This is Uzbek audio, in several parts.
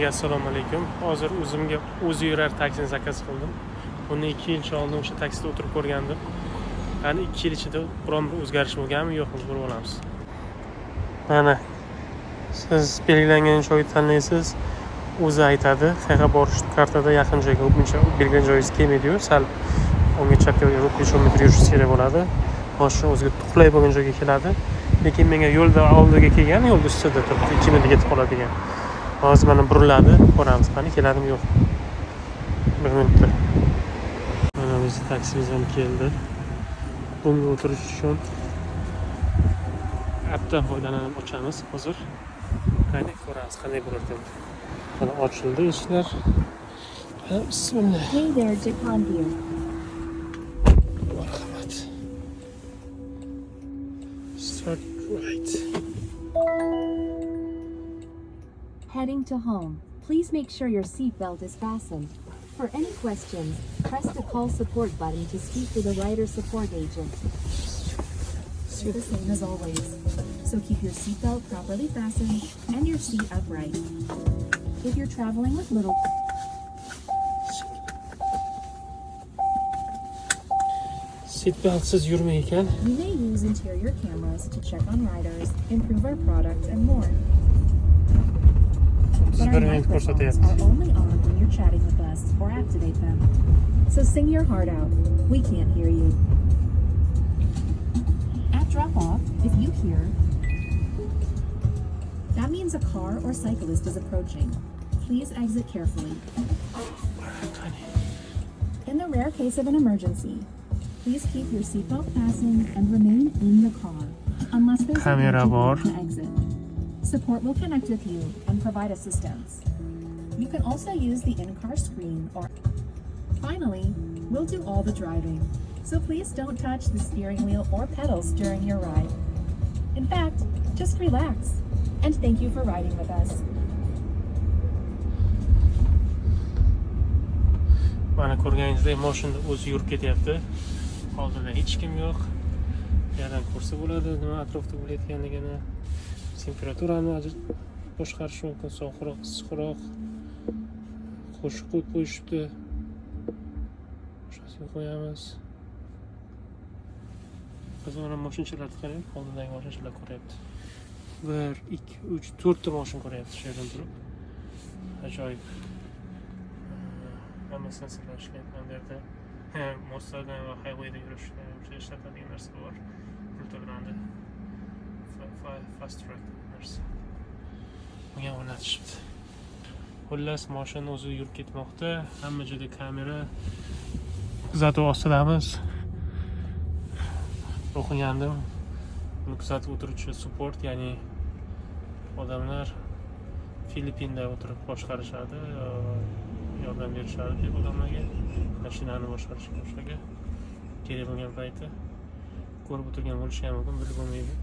Assalomu alaykum. Hozir o'zimga o'zi yurar taksini zakaz qildim. Buni 2 yil oldin o'sha taksida o'tirib ko'rgandim. Qani 2 yil ichida biron bir o'zgarish bo'lganmi, yo'qmi ko'rib olamiz. Mana siz belgilangan joyni tanlaysiz, o'zi aytadi. Qayerga borish kartada yaqin joyga, ko'pincha belgilangan joyingiz kelmaydi-yu, sal o'ngga chapga 5 metr yurishingiz kerak bo'ladi. Mashina o'ziga tuqlay bo'lgan joyga keladi. Lekin menga yo'lda oldiga kelgan, yo'lda ustida turibdi, 2 minutda yetib qoladigan. Hozir mana buriladi, ko'ramiz qani keladimi yo'q. 1 minutda. Mana biz taksimiz ham keldi. Bunga o'tirish uchun appdan foydalanib ochamiz hozir. Qani ko'ramiz qanday bo'lardi. Mana ochildi eshiklar. Bismillah. Hey there, Japan here. Marhamat. Start right. Heading to home. Please make sure your seatbelt is fastened. For any questions, press the call support button to speak with a rider support agent. It's the same as always. So keep your seatbelt properly fastened and your seat upright. If you're traveling with little Seatbeltsiz yurmay ekan. you may use interior cameras to check on riders, improve our product, and more. But our microphones are only on when you're chatting with us or activate them. So sing your heart out. We can't hear you. At drop-off, if you hear, that means a car or cyclist is approaching. Please exit carefully. In the rare case of an emergency, please keep your seatbelt fastened and remain in the car unless there's an urgent need to exit. Support will connect with you and provide assistance. You can also use the in-car screen or... Finally, we'll do all the driving, so please don't touch the steering wheel or pedals during your ride. In fact, just relax, and thank you for riding with us. Mana ko'rganingizdek, mashina o'zi yurib ketyapti. Oldida hech kim yo'q. Yerdan ko'rsa bo'ladi, nima atrofda bo'layotganligini. Temperaturani boshqarish mumkin, sovuqroq, issiqroq. Qo'shib qo'yishibdi. Shasiga qo'yamiz. Biz mana mashinalarni qarang, oldidagi mashinalar ko'ryapti. 1, 2, 3, 4 ta mashina ko'ryapti shu yerdan turib. Ajoyib. Hamma sensorlar ishlayotgan yerda. Mostadan va highwayda yurishda ishlatadigan narsa bor. Multibrandi. Fast track narsa. Bunga o'rnatishibdi. Xullas, mashina o'zi yurib ketmoqda. Hamma joyda kamera. Kuzatuv ostidamiz. O'qigandim. Buni kuzatib o'tiruvchi support, ya'ni odamlar Filippinda o'tirib boshqarishadi, yordam berishadi deb odamlarga mashinani boshqarishga o'shaga kerak bo'lgan payti ko'rib o'tirgan bo'lishi ham mumkin, bilib bo'lmaydi.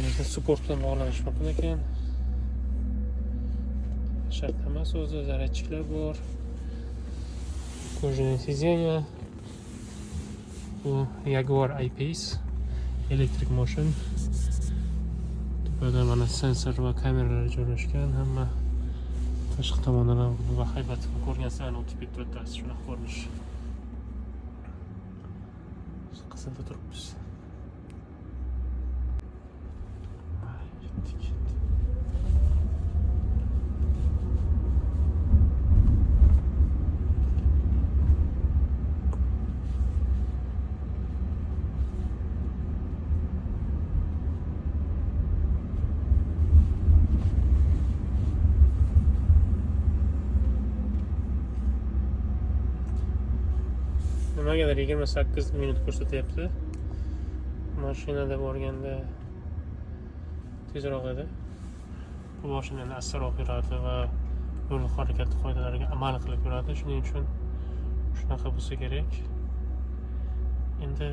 Endi support bilan bog'lanish mumkin ekan. Shart emas, o'zi zaryadchiklar bor. Кожаное сиденье. Bu Jaguar I-Pace electric motion. Tepada mana sensor va kameralar joylashgan. Hamma tashqi tomondan va haybat ko'rgansan o'tib ketdi, shunaqa ko'rinish. Qizilda turibmiz. Nimagadir 28 minut ko'rsatyapti. Mashinada borganda tezroq edi. Bu mashinani astroq yuradi va yo'l harakati qoidalariga amal qilib yuradi. Shuning uchun shunaqa bo'lsa kerak. Endi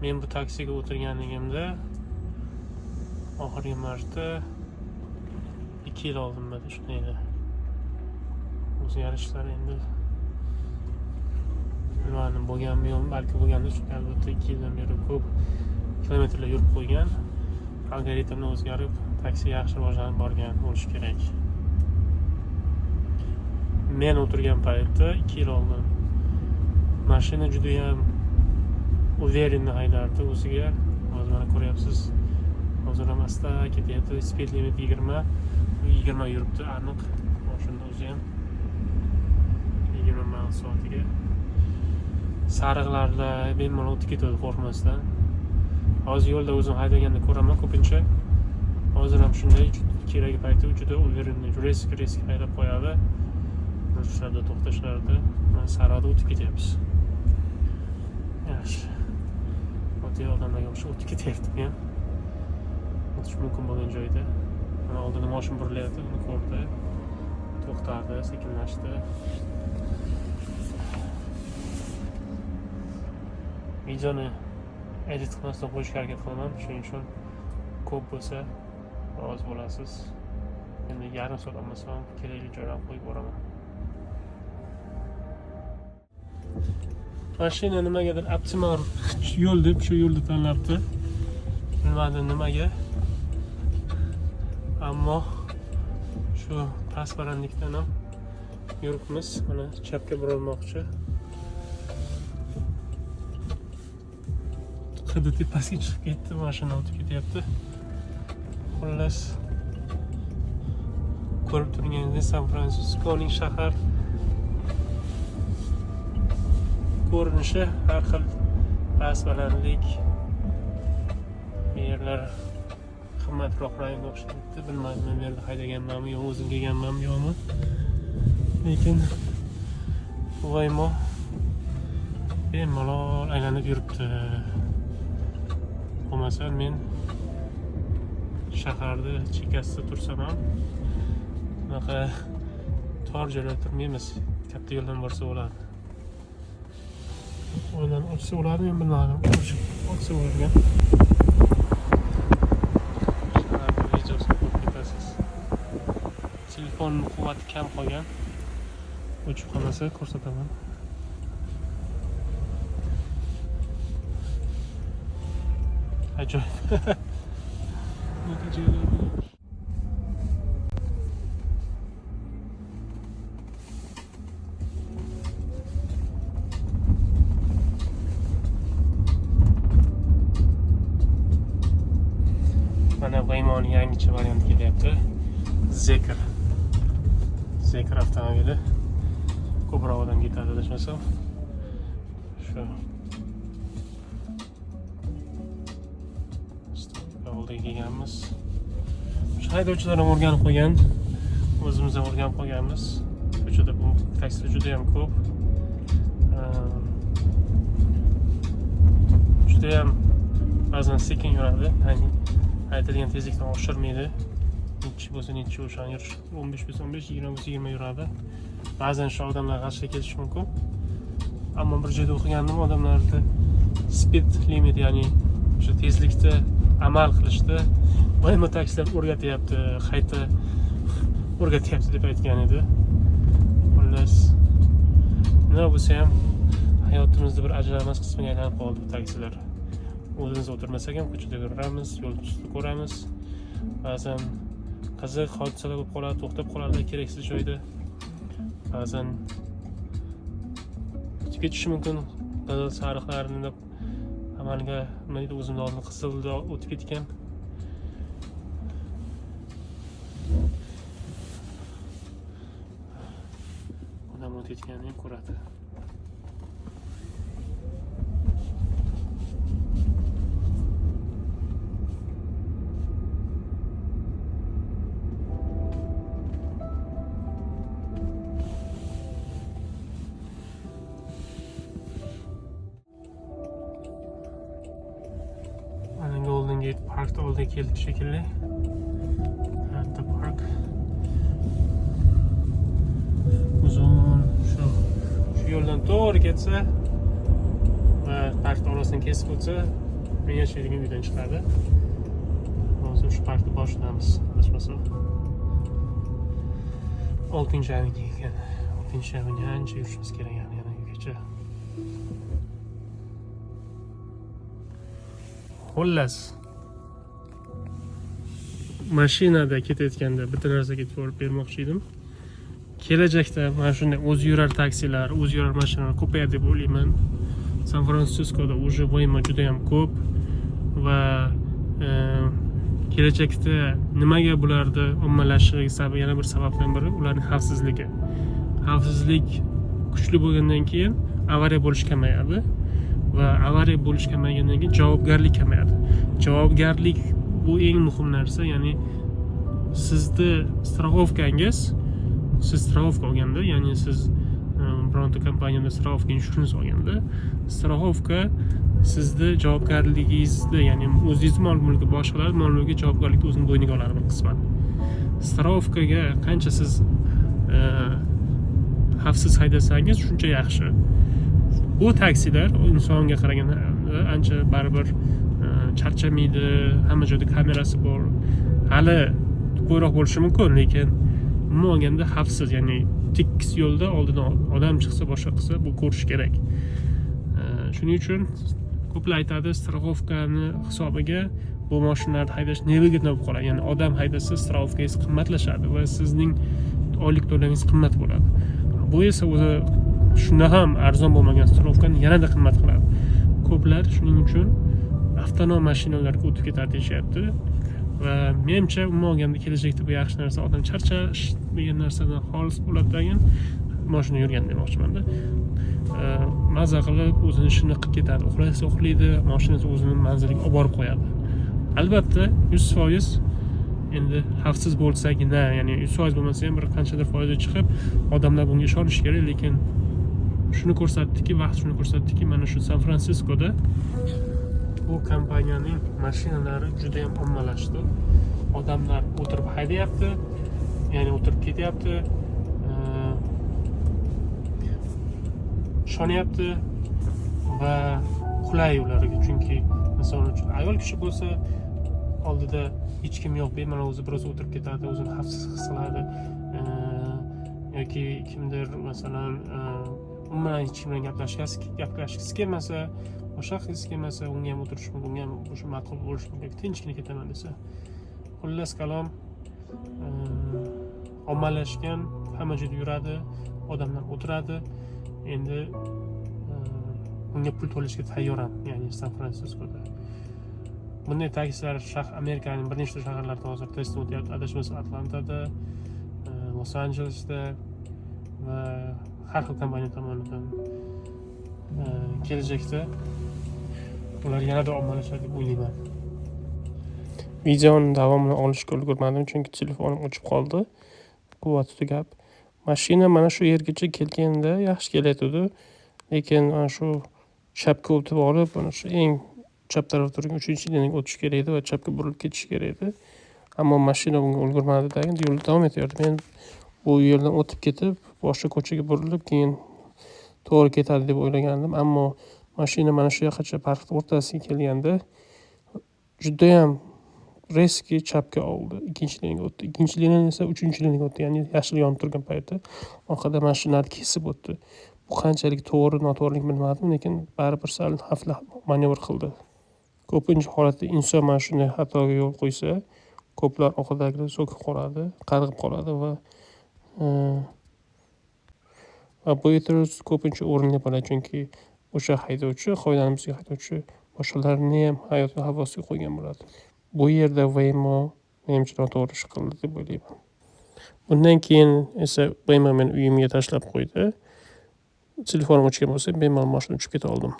men bu taksiga o'tirganligimda oxirgi marta 2 yil oldin bo'ldi shunday edi. O'zgarishlar endi bilmadim bo'lganmi yo'qmi, balki bo'lganda, chunki albatta 2 yildan beri ko'p kilometrlar yurib qo'ygan. Algoritmni o'zgarib taksi yaxshi rivojlanib borgan bo'lishi kerak. Men o'tirgan paytda 2 yil oldin mashina juda ham uverenni haydardi o'ziga. Hozir mana ko'ryapsiz. Hozir ham asta ketyapti. Speed limit 20 yuribdi aniq. Mashina o'zi ham 20 mil soatiga. Sariqlarda bemalol o'tib ketadi qo'rqmasdan. Hozir yo'lda o'zim haydaganda ko'raman ko'pincha. Hozir ham shunday kerak paytda juda uverenni, risk haydab qo'yadi. Yo'llarda to'xtashlarda mana sariqda o'tib ketyapmiz. Yaxshi. O'tay odamlarga o'xshab o'tib ketyaptim ham. O'tish mumkin bo'lgan joyda. Mana oldinda mashina burilyapti, uni ko'rdi. To'xtadi, sekinlashdi. Videoni edit qilmasdan qo'yishga harakat qilaman. Shuning uchun ko'p bo'lsa rozi bo'lasiz. Endi yarim soat olmasam kerakli joylarga qo'yib boraman. Mashina nimagadir optimal yo'l deb shu yo'lni tanlabdi. Bilmadim nimaga. Ammo shu transparentlikdan ham yuribmiz. Mana chapga burilmoqchi. Hidi tepasiga chiqib ketdi, mashina o'tib ketyapti. Xullas, ko'rib turganingizdek San Fransiskoning shahar ko'rinishi har xil past-balandlik, yerlar qimmatroq rangga o'xshayapti. Bilmadim, men bu yerda haydaganmanmi yo o'zim kelganmanmi yo'qmi. Lekin voymo bemalol aylanib yuribdi. Bo'lmasa men shaharda chekkasida tursam ham bunaqa tor joyda turmaymiz. Katta yo'ldan borsa bo'ladi. O'ydan o'tsa bo'ladi, men bilmadim. O'tsa bo'lgan. Telefon quvvati kam qolgan. O'chib qolmasa ko'rsataman. Ajoyib. Natijalar. Mana Waymo'ning yangicha varianti kelyapti. Zekr avtomobili. Ko'proq odam ketadi adashmasam. Shu oldiga kelganmiz. Shu haydovchilar ham o'rganib qo'ygan. O'zimiz ham o'rganib qolganmiz. Ko'chada bu taksilar juda ham ko'p. Juda ham ba'zan sekin yuradi. Ya'ni aytilgan tezlikdan oshirmaydi. Nechi bo'lsa nechi o'shan yurish 15 bo'lsa 15, 20 bo'lsa 20 yuradi. Ba'zan shu odamlar g'ashga kelishi mumkin. Ammo bir joyda o'qigandim, odamlarni speed limit, ya'ni o'sha tezlikda amal qilishda Waymo taksilar o'rgatyapti, qayta o'rgatyapti deb aytgan edi. Xullas, nima bo'lsa ham hayotimizda bir ajralmas qismiga aylanib qoldi bu taksilar. O'zimiz o'tirmasak ham ko'chada yuramiz, yo'l ustida ko'ramiz. Ba'zan qiziq hodisalar bo'lib qoladi, to'xtab qoladi keraksiz joyda. Ba'zan o'tib ketishi mumkin. Qizil sariqlarni amalga nima deydi, o'zimni oldin qizilda o'tib ketgan. Odam o'tib ketganini ko'radi. Golden Gate Park'ta oldiga keldik shekilli. Katta park. Uzun shu yo'ldan to'g'ri ketsa va parkning orasidan kesib o'tsa, men yashaydigan uydan chiqadi. Hozir shu parkni boshidamiz, adashmasam. 6-avenue ekan. 6-avenue ancha yurishimiz kerak yana uygacha. Xullas, mashinada ketayotganda bitta narsaga e'tibor bermoqchi edim. Kelajakda mana shunday o'zi yurar taksilar, o'zi yurar mashinalar ko'payadi deb o'ylayman. San Fransiskoda уже Waymo juda ham ko'p va kelajakda nimaga bularni ommalashishiga sabab yana bir sababdan biri ularning xavfsizligi. Xavfsizlik kuchli bo'lgandan keyin avariya bo'lish kamayadi va avariya bo'lish kamaygandan keyin javobgarlik kamayadi. Javobgarlik bu eng muhim narsa, ya'ni sizni страховканgiz, siz страховка olganda, ya'ni siz bironta kompaniyada страховка insurance olganda, страховка sizni javobgarligingizni, ya'ni o'zingiz mol mulki boshqalar mol mulkiga javobgarlikni o'zini bo'yniga oladi bir qisman. Страховкаga qancha siz xavfsiz haydasangiz shuncha yaxshi. Bu taksilar insonga qaraganda ancha baribir charchamaydi, hamma joyda kamerasi bor. Hali ko'proq bo'lishi mumkin, lekin umuman olganda xavfsiz, ya'ni tekis yo'lda oldidan odam chiqsa, boshqa qilsa bu ko'rish kerak. Shuning uchun ko'plar aytadi, страховкani hisobiga bu mashinalarni haydash nevigidna bo'lib qoladi. Ya'ni odam haydasa страховканgiz qimmatlashadi va sizning oylik to'lamingiz qimmat bo'ladi. Bu esa o'zi shunda ham arzon bo'lmagan страховкani yanada qimmat qiladi. Ko'plar shuning uchun avtonom mashinalarga o'tib ketadi deyishyapti. Va menimcha umuman olganda kelajakda bu yaxshi narsa, odam charchash degan narsadan xolis bo'ladigan mashina yurgan demoqchiman-da. Maza qilib o'zini ishini qilib ketadi, uxlasa uxlaydi, mashinasi o'zini manziliga olib borib qo'yadi. Albatta 100% endi xavfsiz bo'lsagina, ya'ni 100% bo'lmasa ham bir qanchadir foizi chiqib, odamlar bunga ishonishi kerak, lekin shuni ko'rsatdiki, vaqt shuni ko'rsatdiki, mana shu San Fransiskoda bu kompaniyaning mashinalari juda ham ommalashdi. Odamlar o'tirib haydayapti, ya'ni o'tirib ketyapti, ishonyapti va qulay ularga, chunki misol uchun ayol kishi bo'lsa oldida hech kim yo'q, bemalol o'zi biroz o'tirib ketadi, o'zini xavfsiz his qiladi, yoki kimdir masalan umuman hech kim bilan gaplashgisi kelmasa, boshqa qilgisi kelmasa, unga ham o'tirish mumkin, unga ham o'sha ma'qul bo'lishi mumkin, tinchgina ketaman desa. Xullas kalom, ommalashgan, hamma joyda yuradi, odamlar o'tiradi. Endi unga pul to'lashga tayyoram, ya'ni San Fransiskoda. Bunday taksilar Amerikaning bir nechta shaharlarida hozir test o'tyapti. Adashmasa Atlantada, Los Anjelesda va har xil kompaniya tomonidan. Kelajakda ular yanada ommalashadi deb o'ylayman. Videoning davomini olishga ulgurmadim, chunki telefonim o'chib qoldi. Quvvati tugab. Mashina mana shu yergacha kelganda yaxshi kelayotdi, lekin mana shu chapga o'tib olib, mana shu eng chap tarafda turgan 3-liniyga o'tish kerak edi va chapga burilib ketish kerak edi. Ammo mashina bunga ulgurmadi, yo'lda davom etaverdi. Men bu yo'ldan o'tib ketib, boshqa ko'chaga burilib, keyin to'g'ri ketadi deb o'ylagandim, ammo mashina mana shu yoqqacha parkning o'rtasiga kelganda juda ham reski chapga oldi, ikkinchi liniyaga o'tdi. Ikkinchi liniya esa 3-liniyaga o'tdi, ya'ni yashil yonib turgan payti orqada mashinani kesib o'tdi. Bu qanchalik to'g'ri, noto'g'riligini bilmadim, lekin baribir sal xavfli manevr qildi. Ko'pincha holatda inson mana shunday xatoga yo'l qo'ysa, ko'plar orqadagilar so'kib qoladi, qarg'ib qoladi va bu e'tiroz ko'pincha o'rinli bo'ladi, chunki o'sha haydovchi, qoidani buzgan haydovchi boshqalarni ham hayotini havosiga qo'ygan bo'ladi. Bu yerda Waymo menimcha noto'g'ri ish qildi deb o'ylayman. Bundan keyin esa Waymo meni uyimga tashlab qo'ydi. Telefonim o'chgan bo'lsa, bemalol mashinadan tushib keta oldim.